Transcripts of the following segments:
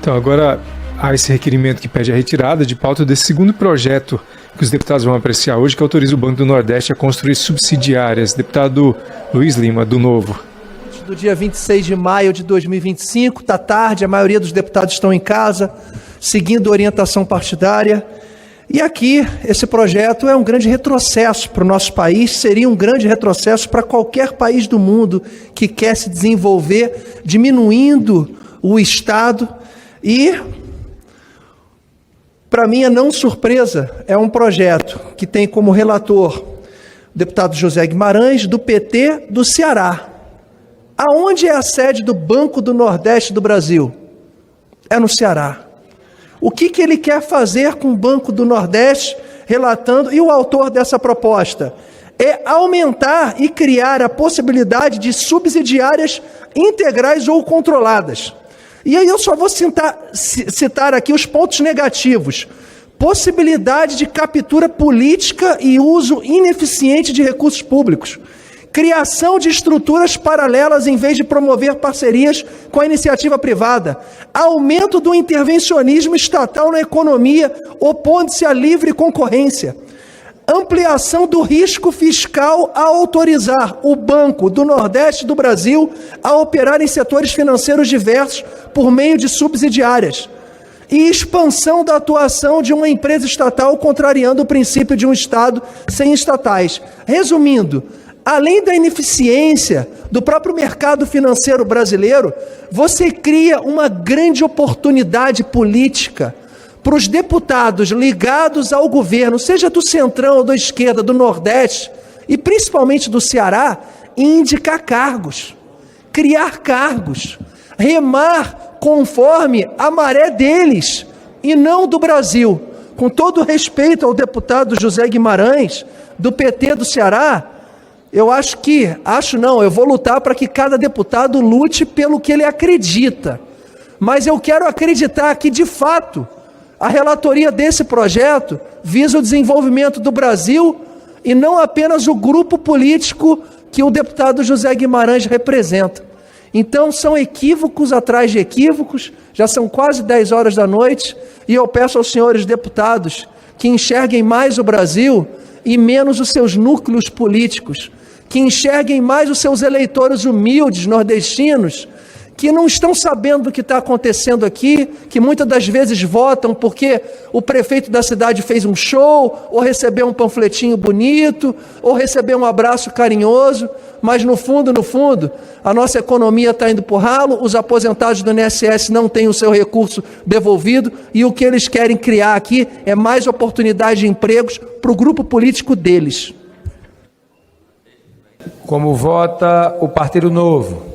Então, agora há esse requerimento que pede a retirada de pauta desse segundo projeto que os deputados vão apreciar hoje, que autoriza o Banco do Nordeste a construir subsidiárias. Deputado Luiz Lima, do Novo. Do dia 26 de maio de 2025, está tarde, a maioria dos deputados estão em casa, seguindo orientação partidária. E aqui, esse projeto é um grande retrocesso para o nosso país, seria um grande retrocesso para qualquer país do mundo que quer se desenvolver, diminuindo o Estado. E, para minha não surpresa, é um projeto que tem como relator o deputado José Guimarães, do PT do Ceará. Aonde é a sede do Banco do Nordeste do Brasil? É no Ceará. O que ele quer fazer com o Banco do Nordeste, relatando, e o autor dessa proposta? É aumentar e criar a possibilidade de subsidiárias integrais ou controladas. E aí eu só vou citar aqui os pontos negativos. Possibilidade de captura política e uso ineficiente de recursos públicos. Criação de estruturas paralelas em vez de promover parcerias com a iniciativa privada. Aumento do intervencionismo estatal na economia, opondo-se à livre concorrência. Ampliação do risco fiscal a autorizar o Banco do Nordeste do Brasil a operar em setores financeiros diversos por meio de subsidiárias. E expansão da atuação de uma empresa estatal contrariando o princípio de um Estado sem estatais. Resumindo, além da ineficiência do próprio mercado financeiro brasileiro, você cria uma grande oportunidade política para os deputados ligados ao governo, seja do Centrão ou da esquerda, do Nordeste, e principalmente do Ceará, indicar cargos, criar cargos, remar conforme a maré deles e não do Brasil. Com todo respeito ao deputado José Guimarães, do PT do Ceará, eu eu vou lutar para que cada deputado lute pelo que ele acredita. Mas eu quero acreditar que, de fato, a relatoria desse projeto visa o desenvolvimento do Brasil e não apenas o grupo político que o deputado José Guimarães representa. Então, são equívocos atrás de equívocos, já são quase 10 horas da noite, e eu peço aos senhores deputados que enxerguem mais o Brasil e menos os seus núcleos políticos, que enxerguem mais os seus eleitores humildes, nordestinos, que não estão sabendo do que está acontecendo aqui, que muitas das vezes votam porque o prefeito da cidade fez um show, ou recebeu um panfletinho bonito, ou recebeu um abraço carinhoso, mas no fundo, a nossa economia está indo para o ralo, os aposentados do INSS não têm o seu recurso devolvido, e o que eles querem criar aqui é mais oportunidade de empregos para o grupo político deles. Como vota o Partido Novo?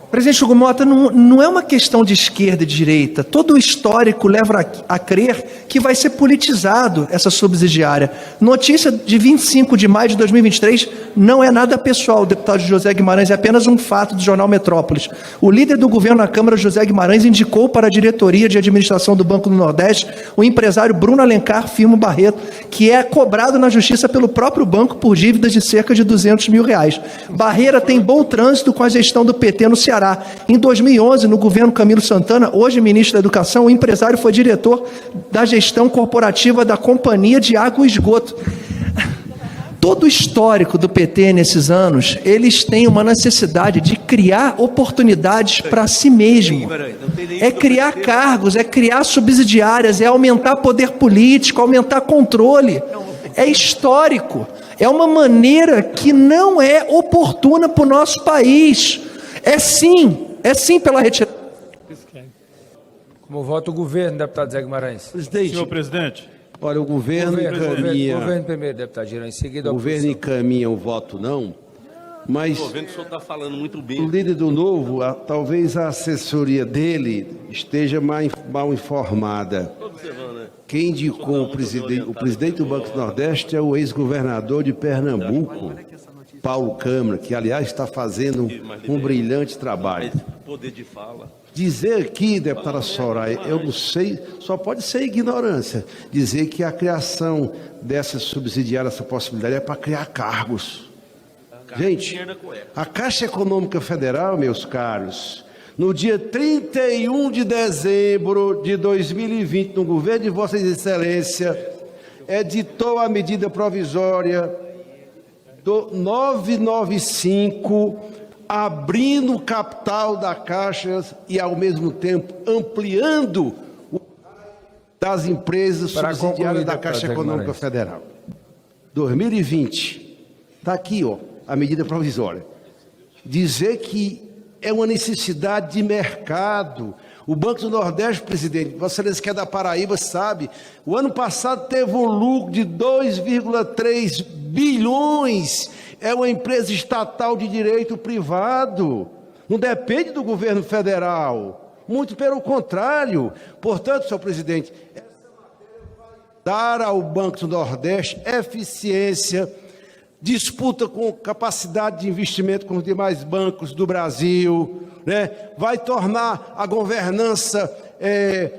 Presidente Hugo Mota, não é uma questão de esquerda e de direita. Todo o histórico leva a crer que vai ser politizado essa subsidiária. Notícia de 25 de maio de 2023 não é nada pessoal, o deputado José Guimarães, é apenas um fato do jornal Metrópolis. O líder do governo na Câmara, José Guimarães, indicou para a diretoria de administração do Banco do Nordeste o empresário Bruno Alencar Firmo Barreto, que é cobrado na justiça pelo próprio banco por dívidas de cerca de R$200 mil. Barreira tem bom trânsito com a gestão do PT no Ceará. Em 2011, no governo Camilo Santana, hoje ministro da Educação, o empresário foi diretor da gestão corporativa da Companhia de Água e Esgoto. Todo o histórico do PT nesses anos, eles têm uma necessidade de criar oportunidades para si mesmo. É criar cargos, é criar subsidiárias, é aumentar poder político, aumentar controle. É histórico. É uma maneira que não é oportuna para o nosso país. É sim pela retirada. Como vota o governo, deputado Zé Guimarães? Presidente. Senhor presidente. Olha, o governo encaminha... Governo primeiro, deputado Girão, em seguida... O governo encaminha o voto não, mas... Estou vendo que o senhor está falando muito bem. O líder do Novo, talvez a assessoria dele esteja mal informada. Quem indicou o presidente do Banco do Nordeste é o ex-governador de Pernambuco, Paulo Câmara, que, aliás, está fazendo um brilhante trabalho. Poder de fala. Dizer aqui, deputada Soraya, eu não sei, só pode ser ignorância, dizer que a criação dessa subsidiária, essa possibilidade é para criar cargos. Gente, a Caixa Econômica Federal, meus caros, no dia 31 de dezembro de 2020, no governo de Vossa Excelência, editou a medida provisória do 995, abrindo o capital da Caixa e, ao mesmo tempo, ampliando o das empresas subsidiárias da Caixa Econômica Federal. 2020, está aqui, ó, a medida provisória. Dizer que é uma necessidade de mercado. O Banco do Nordeste, presidente, Vossa Excelência que é da Paraíba, sabe, o ano passado teve um lucro de 2,3 bilhões. É uma empresa estatal de direito privado. Não depende do governo federal. Muito pelo contrário. Portanto, senhor presidente, essa matéria vai dar ao Banco do Nordeste eficiência, disputa com capacidade de investimento com os demais bancos do Brasil, né? Vai tornar a governança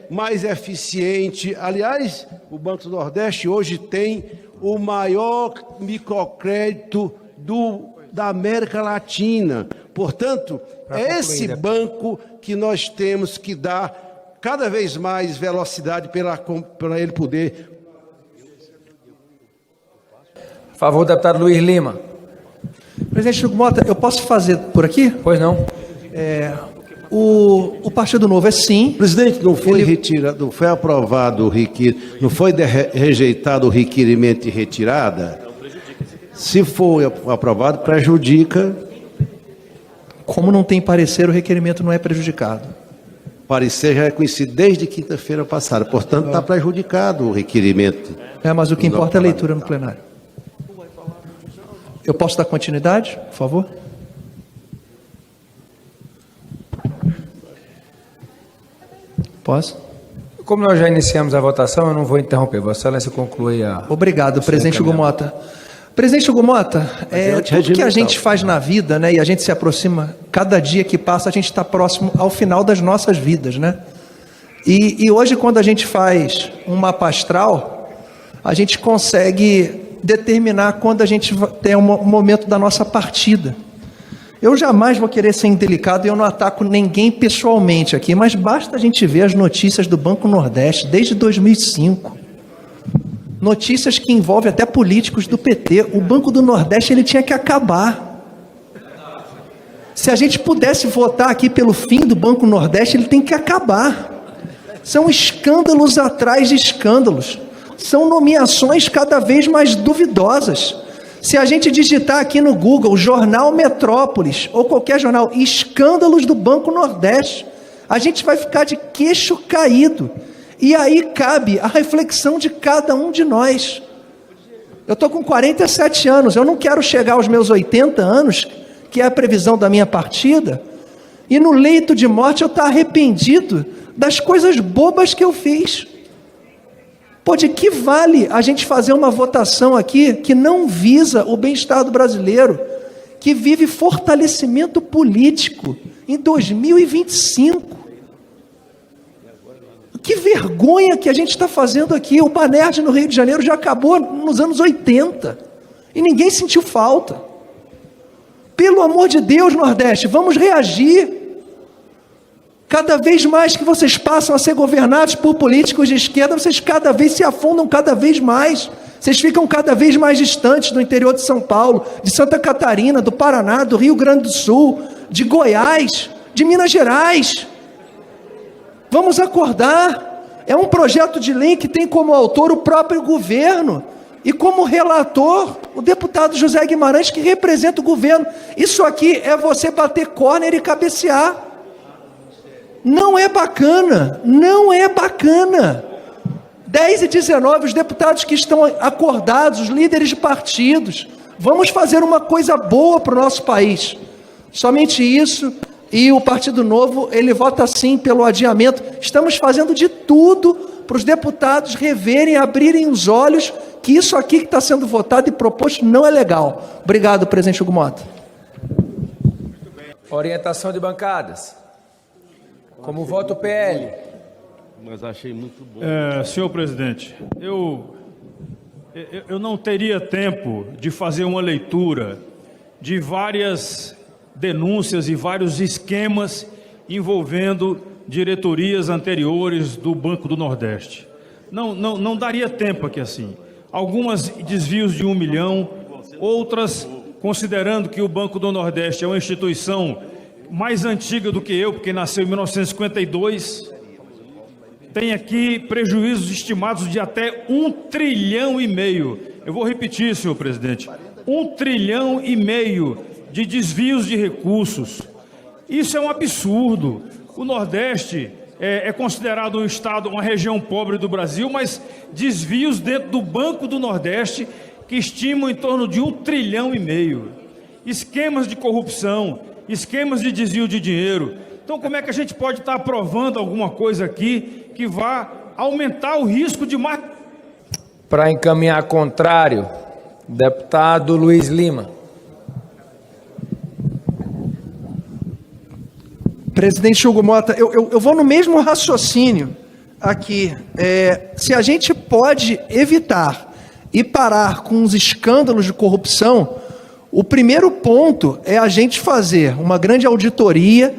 mais eficiente. Aliás, o Banco do Nordeste hoje tem o maior microcrédito da América Latina. Portanto, é esse banco que nós temos que dar cada vez mais velocidade para ele poder. A favor, deputado Luiz Lima. Presidente Chico Mota, eu posso fazer por aqui? Pois não. O Partido Novo é sim. Presidente, não foi retirado, não foi aprovado o requerimento, não foi rejeitado o requerimento de retirada? Se for aprovado, prejudica. Como não tem parecer, o requerimento não é prejudicado. O parecer já é conhecido desde quinta-feira passada, portanto está prejudicado o requerimento. Mas o que importa é a leitura no plenário. Eu posso dar continuidade, por favor? Posso? Como nós já iniciamos a votação, eu não vou interromper. Vossa Excelência conclui a... Obrigado, presidente Hugo Mota. Presidente Hugo Mota, tudo que a gente faz na vida, né, e a gente se aproxima, cada dia que passa, a gente está próximo ao final das nossas vidas, né? E hoje, quando a gente faz um mapa astral, a gente consegue determinar quando a gente tem um momento da nossa partida. Eu jamais vou querer ser indelicado e eu não ataco ninguém pessoalmente aqui, mas basta a gente ver as notícias do Banco Nordeste desde 2005. Notícias que envolvem até políticos do PT. O Banco do Nordeste ele tinha que acabar. Se a gente pudesse votar aqui pelo fim do Banco Nordeste, ele tem que acabar. São escândalos atrás de escândalos. São nomeações cada vez mais duvidosas. Se a gente digitar aqui no Google, Jornal Metrópolis, ou qualquer jornal, escândalos do Banco Nordeste, a gente vai ficar de queixo caído. E aí cabe a reflexão de cada um de nós. Eu estou com 47 anos, eu não quero chegar aos meus 80 anos, que é a previsão da minha partida, e no leito de morte eu estar arrependido das coisas bobas que eu fiz. Pô, de que vale a gente fazer uma votação aqui que não visa o bem-estar do brasileiro, que vive fortalecimento político em 2025? Que vergonha que a gente está fazendo aqui. O Banerj no Rio de Janeiro já acabou nos anos 80 e ninguém sentiu falta. Pelo amor de Deus, Nordeste, vamos reagir. Cada vez mais que vocês passam a ser governados por políticos de esquerda, vocês cada vez se afundam cada vez mais. Vocês ficam cada vez mais distantes do interior de São Paulo, de Santa Catarina, do Paraná, do Rio Grande do Sul, de Goiás, de Minas Gerais. Vamos acordar. É um projeto de lei que tem como autor o próprio governo e como relator o deputado José Guimarães, que representa o governo. Isso aqui é você bater córner e cabecear. Não é bacana, não é bacana. 10 e 19, os deputados que estão acordados, os líderes de partidos, vamos fazer uma coisa boa para o nosso país. Somente isso. E o Partido Novo, ele vota sim pelo adiamento. Estamos fazendo de tudo para os deputados reverem, abrirem os olhos, que isso aqui que está sendo votado e proposto não é legal. Obrigado, presidente Hugo Mota. Orientação de bancadas. Como voto o PL. Mas achei muito bom. Senhor presidente, eu não teria tempo de fazer uma leitura de várias denúncias e vários esquemas envolvendo diretorias anteriores do Banco do Nordeste. Não daria tempo aqui assim. Algumas desvios de 1 milhão, outras considerando que o Banco do Nordeste é uma instituição mais antiga do que eu, porque nasceu em 1952, tem aqui prejuízos estimados de até 1,5 trilhão. Eu vou repetir, senhor presidente, 1,5 trilhão de desvios de recursos. Isso é um absurdo. O Nordeste é considerado um estado, uma região pobre do Brasil, mas desvios dentro do Banco do Nordeste que estimam em torno de 1,5 trilhão. Esquemas de corrupção, esquemas de desvio de dinheiro. Então, como é que a gente pode estar aprovando alguma coisa aqui que vá aumentar o risco de mais... Para encaminhar contrário, deputado Luiz Lima. Presidente Hugo Mota, eu vou no mesmo raciocínio aqui. Se a gente pode evitar e parar com os escândalos de corrupção, o primeiro ponto é a gente fazer uma grande auditoria,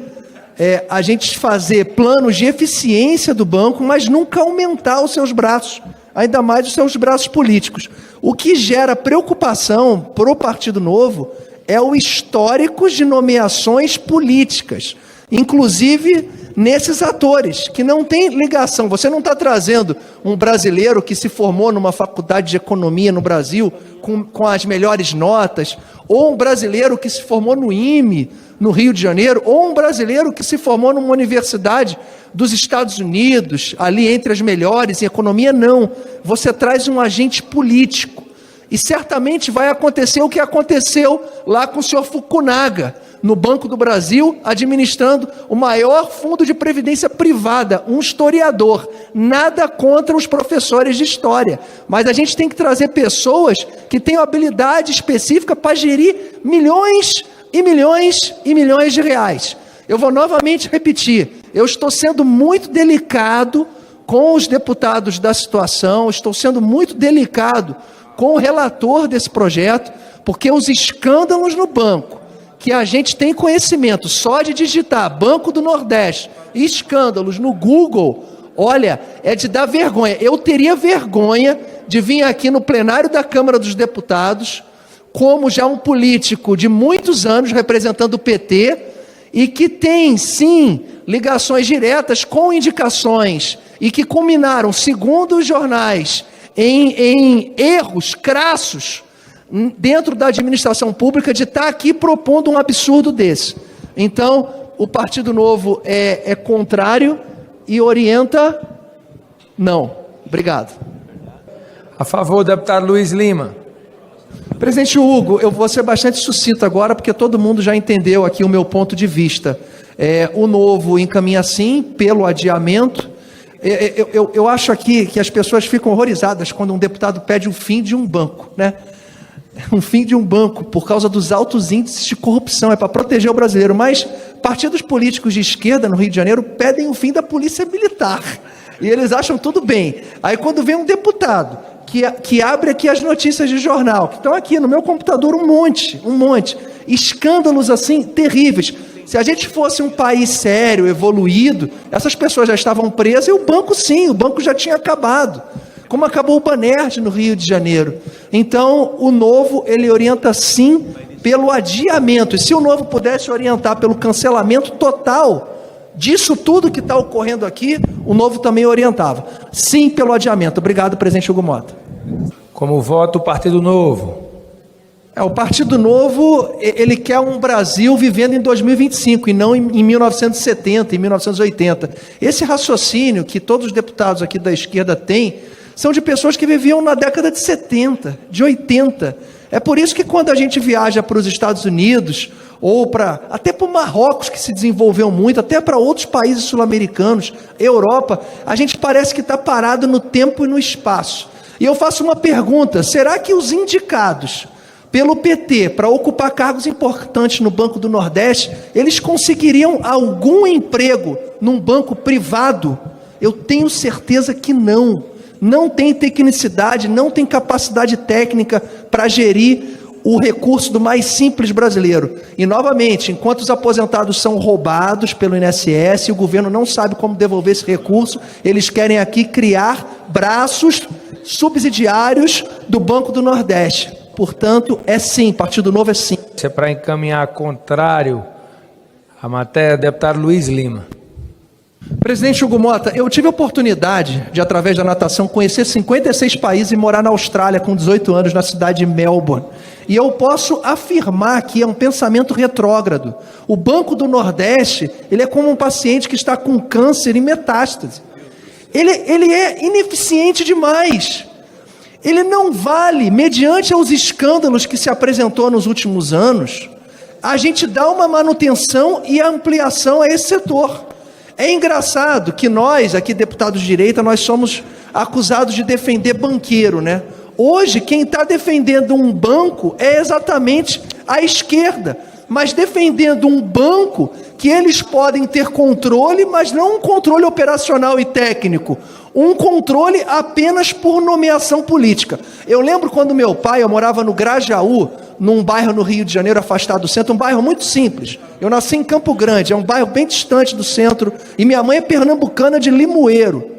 a gente fazer planos de eficiência do banco, mas nunca aumentar os seus braços, ainda mais os seus braços políticos. O que gera preocupação para o Partido Novo é o histórico de nomeações políticas, inclusive nesses atores, que não tem ligação. Você não está trazendo um brasileiro que se formou numa faculdade de economia no Brasil, com as melhores notas, ou um brasileiro que se formou no IME, no Rio de Janeiro, ou um brasileiro que se formou numa universidade dos Estados Unidos, ali entre as melhores em economia. Não. Você traz um agente político. E certamente vai acontecer o que aconteceu lá com o senhor Fukunaga, no Banco do Brasil, administrando o maior fundo de previdência privada, um historiador. Nada contra os professores de história, mas a gente tem que trazer pessoas que tenham habilidade específica para gerir milhões e milhões e milhões de reais. Eu vou novamente repetir, eu estou sendo muito delicado com os deputados da situação, estou sendo muito delicado com o relator desse projeto, porque os escândalos no banco, que a gente tem conhecimento só de digitar Banco do Nordeste, escândalos no Google, olha, é de dar vergonha. Eu teria vergonha de vir aqui no plenário da Câmara dos Deputados, como já um político de muitos anos representando o PT, e que tem, sim, ligações diretas com indicações, e que culminaram, segundo os jornais, em erros crassos dentro da administração pública, de estar aqui propondo um absurdo desse. Então, o Partido Novo é contrário e orienta não. Obrigado. A favor, deputado Luiz Lima. Presidente Hugo, eu vou ser bastante sucinto agora, porque todo mundo já entendeu aqui o meu ponto de vista. O Novo encaminha sim pelo adiamento. Eu acho aqui que as pessoas ficam horrorizadas quando um deputado pede o fim de um banco, né? Um fim de um banco por causa dos altos índices de corrupção, é para proteger o brasileiro. Mas partidos políticos de esquerda no Rio de Janeiro pedem o fim da polícia militar, e eles acham tudo bem. Aí quando vem um deputado que abre aqui as notícias de jornal, que estão aqui no meu computador um monte, escândalos assim terríveis. Se a gente fosse um país sério, evoluído, essas pessoas já estavam presas, e o banco sim, o banco já tinha acabado, como acabou o Banerj no Rio de Janeiro. Então, o Novo, ele orienta sim pelo adiamento, e se o Novo pudesse orientar pelo cancelamento total disso tudo que está ocorrendo aqui, o Novo também orientava. Sim, pelo adiamento. Obrigado, presidente Hugo Mota. Como vota o Partido Novo? O Partido Novo, ele quer um Brasil vivendo em 2025 e não em 1970, em 1980. Esse raciocínio que todos os deputados aqui da esquerda têm são de pessoas que viviam na década de 70, de 80. É por isso que quando a gente viaja para os Estados Unidos, ou até para o Marrocos, que se desenvolveu muito, até para outros países sul-americanos, Europa, a gente parece que está parado no tempo e no espaço. E eu faço uma pergunta: será que os indicados pelo PT para ocupar cargos importantes no Banco do Nordeste, eles conseguiriam algum emprego num banco privado? Eu tenho certeza que não. Não tem tecnicidade, não tem capacidade técnica para gerir o recurso do mais simples brasileiro. E, novamente, enquanto os aposentados são roubados pelo INSS e o governo não sabe como devolver esse recurso, eles querem aqui criar braços subsidiários do Banco do Nordeste. Portanto, é sim, Partido Novo é sim. Isso é para encaminhar contrário à matéria, deputado Luiz Lima. Presidente Hugo Mota, eu tive a oportunidade de, através da natação, conhecer 56 países e morar na Austrália com 18 anos, na cidade de Melbourne. E eu posso afirmar que é um pensamento retrógrado. O Banco do Nordeste, ele é como um paciente que está com câncer e metástase. Ele é ineficiente demais. Ele não vale, mediante os escândalos que se apresentou nos últimos anos, a gente dá uma manutenção e ampliação a esse setor. É engraçado que nós, aqui deputados de direita, nós somos acusados de defender banqueiro, né? Hoje, quem está defendendo um banco é exatamente a esquerda, mas defendendo um banco que eles podem ter controle, mas não um controle operacional e técnico, um controle apenas por nomeação política. Eu lembro quando meu pai, eu morava no Grajaú, num bairro no Rio de Janeiro, afastado do centro, um bairro muito simples. Eu nasci em Campo Grande, é um bairro bem distante do centro, e minha mãe é pernambucana de Limoeiro.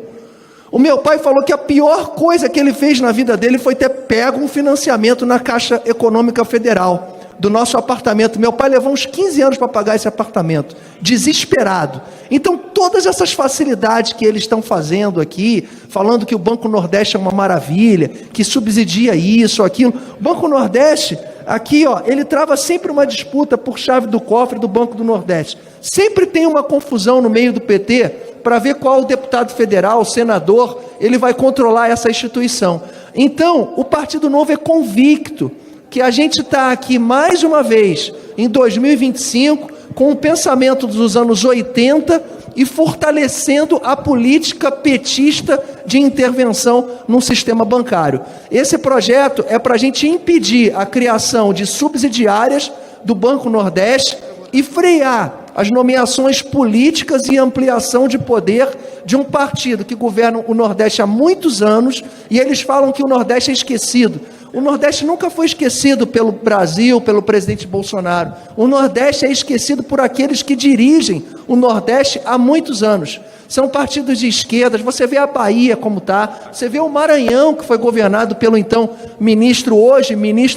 O meu pai falou que a pior coisa que ele fez na vida dele foi ter pego um financiamento na Caixa Econômica Federal do nosso apartamento. Meu pai levou uns 15 anos para pagar esse apartamento, desesperado. Então, todas essas facilidades que eles estão fazendo aqui, falando que o Banco Nordeste é uma maravilha, que subsidia isso, aquilo. O Banco Nordeste, aqui, ó, ele trava sempre uma disputa por chave do cofre do Banco do Nordeste. Sempre tem uma confusão no meio do PT para ver qual o deputado federal, o senador, ele vai controlar essa instituição. Então, o Partido Novo é convicto que a gente está aqui mais uma vez, em 2025, com o pensamento dos anos 80 e fortalecendo a política petista de intervenção no sistema bancário. Esse projeto é para a gente impedir a criação de subsidiárias do Banco Nordeste e frear as nomeações políticas e ampliação de poder de um partido que governa o Nordeste há muitos anos, e eles falam que o Nordeste é esquecido. O Nordeste nunca foi esquecido pelo Brasil, pelo presidente Bolsonaro. O Nordeste é esquecido por aqueles que dirigem o Nordeste há muitos anos. São partidos de esquerdas. Você vê a Bahia como está, você vê o Maranhão, que foi governado pelo então ministro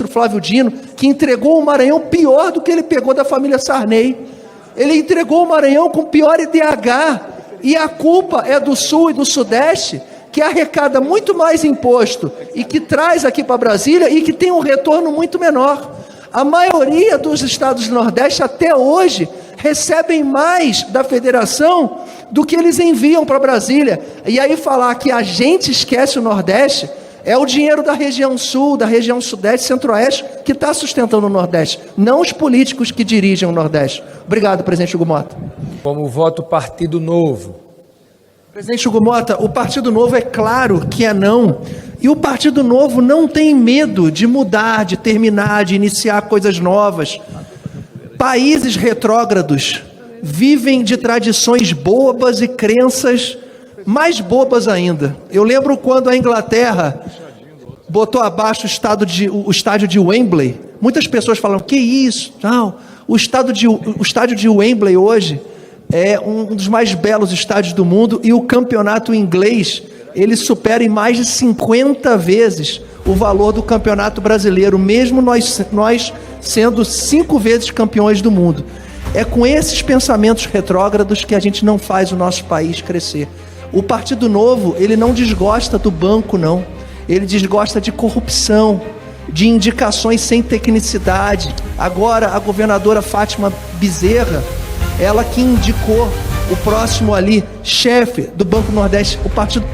Flávio Dino, que entregou o Maranhão pior do que ele pegou da família Sarney. Ele entregou o Maranhão com pior IDH, e a culpa é do Sul e do Sudeste, que arrecada muito mais imposto e que traz aqui para Brasília e que tem um retorno muito menor. A maioria dos estados do Nordeste, até hoje, recebem mais da federação do que eles enviam para Brasília. E aí falar que a gente esquece o Nordeste é o dinheiro da região Sul, da região Sudeste, Centro-Oeste, que está sustentando o Nordeste, não os políticos que dirigem o Nordeste. Obrigado, presidente Hugo Mota. Como voto Partido Novo. Presidente Hugo Mota, o Partido Novo é claro que é não. E o Partido Novo não tem medo de mudar, de terminar, de iniciar coisas novas. Países retrógrados vivem de tradições bobas e crenças mais bobas ainda. Eu lembro quando a Inglaterra botou abaixo o estádio de Wembley. Muitas pessoas falam, que isso? Não, o estádio de Wembley hoje é um dos mais belos estádios do mundo, e o campeonato inglês, ele supera em mais de 50 vezes o valor do campeonato brasileiro, mesmo nós sendo 5 vezes campeões do mundo. É com esses pensamentos retrógrados que a gente não faz o nosso país crescer. O Partido Novo, ele não desgosta do banco, não. Ele desgosta de corrupção, de indicações sem tecnicidade. Agora, a governadora Fátima Bezerra, ela que indicou o próximo ali, chefe do Banco Nordeste, o Partido